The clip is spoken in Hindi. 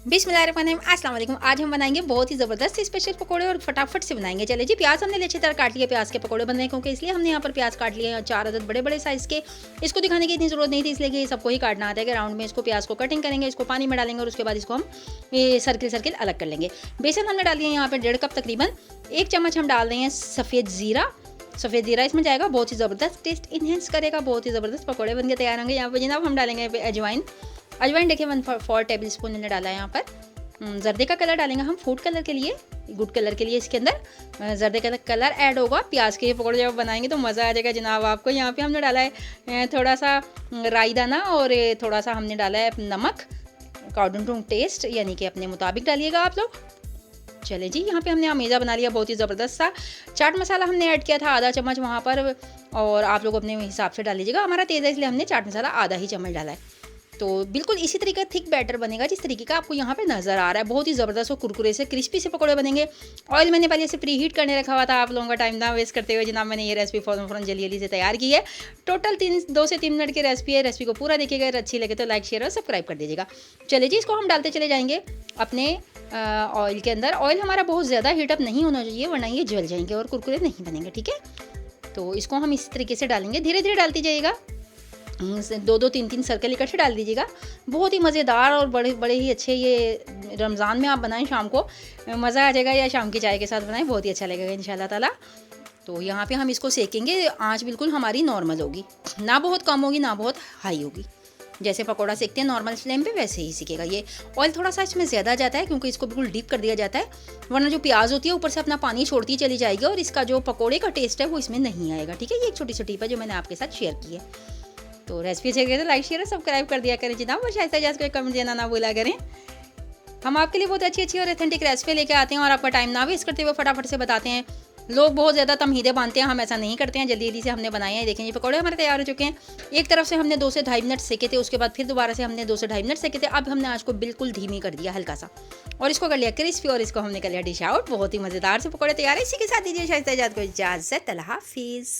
बिस्मिल्लाहिर्रहमानिर्रहीम, अस्सलाम वालेकुम। आज हम बनाएंगे बहुत ही ज़बरदस्त स्पेशल पकोड़े और फटाफट से बनाएंगे। चले जी, प्याज हमने अच्छी तरह काट लिया। प्याज के पकोड़े बनने क्योंकि इसलिए हमने यहाँ पर प्याज काट लिए हैं 4 अदद बड़े बड़े साइज़ के। इसको दिखाने की इतनी ज़रूरत नहीं थी, इसलिए कि सबको ही काटना आता है कि राउंड में इसको प्याज को कटिंग करेंगे, इसको पानी में डालेंगे और उसके बाद इसको हम ये सर्किल अलग कर लेंगे। बेसन हमने डाल दिया यहाँ पर 1.5 कप तकरीबन। 1 चम्मच हम डाल रहे हैं सफ़ेद ज़ीरा इसमें जाएगा, बहुत ही ज़बरदस्त टेस्ट इन्हेंस करेगा, बहुत ही ज़बरदस्त पकोड़े बनके तैयार होंगे। यहाँ पर जनाब हम डालेंगे अजवाइन देखिए 1/4 टेबल स्पून मैंने डाला है यहाँ पर। जर्दे का कलर डालेंगे हम फूड कलर के लिए, गुड कलर के लिए। इसके अंदर जर्दे का कलर ऐड होगा। प्याज के पकौड़े जब बनाएंगे तो मज़ा आ जाएगा जनाब आपको। यहाँ पे हमने डाला है थोड़ा सा राई दाना और थोड़ा सा हमने डाला है नमक, अकॉर्डिंग टू टेस्ट, यानी कि अपने मुताबिक डालिएगा आप लोग। चले जी, यहाँ पे हमने अमेज़ा बना लिया बहुत ही ज़बरदस्त सा। चाट मसाला हमने ऐड किया था आधा चम्मच वहाँ पर, और आप लोग अपने हिसाब से डाल लीजिएगा। हमारा तेज़ है इसलिए हमने चाट मसाला आधा ही चम्मच डाला है। तो बिल्कुल इसी तरीके का थिक बैटर बनेगा जिस तरीके का आपको यहाँ पे नज़र आ रहा है। बहुत ही ज़बरदस्त और कुरकुरे से क्रिस्पी से पकौड़े बनेंगे। ऑयल मैंने पहले से प्री हीट करने रखा हुआ था, आप लोगों का टाइम ना वेस्ट करते हुए जनाब मैंने ये रेसिपी फ़ौरन जल्दी से तैयार की है। टोटल 2 से 3 मिनट की रेसिपी है। रेसिपी को पूरा देखिएगा, अगर अच्छी लगे तो लाइक शेयर और सब्सक्राइब कर दीजिएगा। चलिए जी, इसको हम डालते चले जाएंगे अपने ऑयल के अंदर। ऑयल हमारा बहुत ज़्यादा हीटअप नहीं होना चाहिए, वरना ये जल जाएंगे और कुरकुरे नहीं बनेंगे, ठीक है। तो इसको हम इस तरीके से डालेंगे, धीरे धीरे डालती जाइएगा। 2-2 3-3 सर्कल इकट्ठे डाल दीजिएगा। बहुत ही मज़ेदार और बड़े ही अच्छे, ये रमज़ान में आप बनाएं, शाम को मज़ा आ जाएगा, या शाम की चाय के साथ बनाएं, बहुत ही अच्छा लगेगा इंशाल्लाह ताला। तो यहाँ पे हम इसको सेकेंगे। आंच बिल्कुल हमारी नॉर्मल होगी, ना बहुत कम होगी ना बहुत हाई होगी। जैसे पकोड़ा सेकते हैं नॉर्मल फ्लेम पे, वैसे ही सीखेगा। ये ऑयल थोड़ा सा इसमें ज़्यादा जाता है क्योंकि इसको बिल्कुल डीप कर दिया जाता है, वरना जो प्याज होती है ऊपर से अपना पानी छोड़ती चली जाएगी और इसका जो पकोड़े का टेस्ट है वो इसमें नहीं आएगा, ठीक है। ये एक छोटी सी टिप है जो मैंने आपके साथ शेयर की है। तो रेसिपी अच्छी लगे तो लाइक शेयर और सब्सक्राइब कर दिया करें जनाब, और शायद को कमेंट देना ना भूला करें। हम आपके लिए बहुत अच्छी और ऑथेंटिक रेसिपी लेके आते हैं और आपका टाइम ना वेस्ट करते हुए फटाफट से बताते हैं। लोग बहुत ज़्यादा तमहीदे बांधते हैं, हम ऐसा नहीं करते हैं, जल्दी से हमने बनाए हैं। देखें ये पकौड़े हमारे तैयार हो चुके हैं। एक तरफ से हमने 2 से ढाई मिनट सेके थे, उसके बाद फिर दोबारा से हमने 2 से ढाई मिनट सेके थे। अब हमने आँच को बिल्कुल धीमी कर दिया हल्का सा, और इसको कर लिया क्रिस्पी, और इसको हमने कर लिया डिश आउट। बहुत ही मज़ेदार से पकौड़े तैयार है। इसी के साथ दीजिए शायद को इजाज़त, अल्लाह हाफिज़।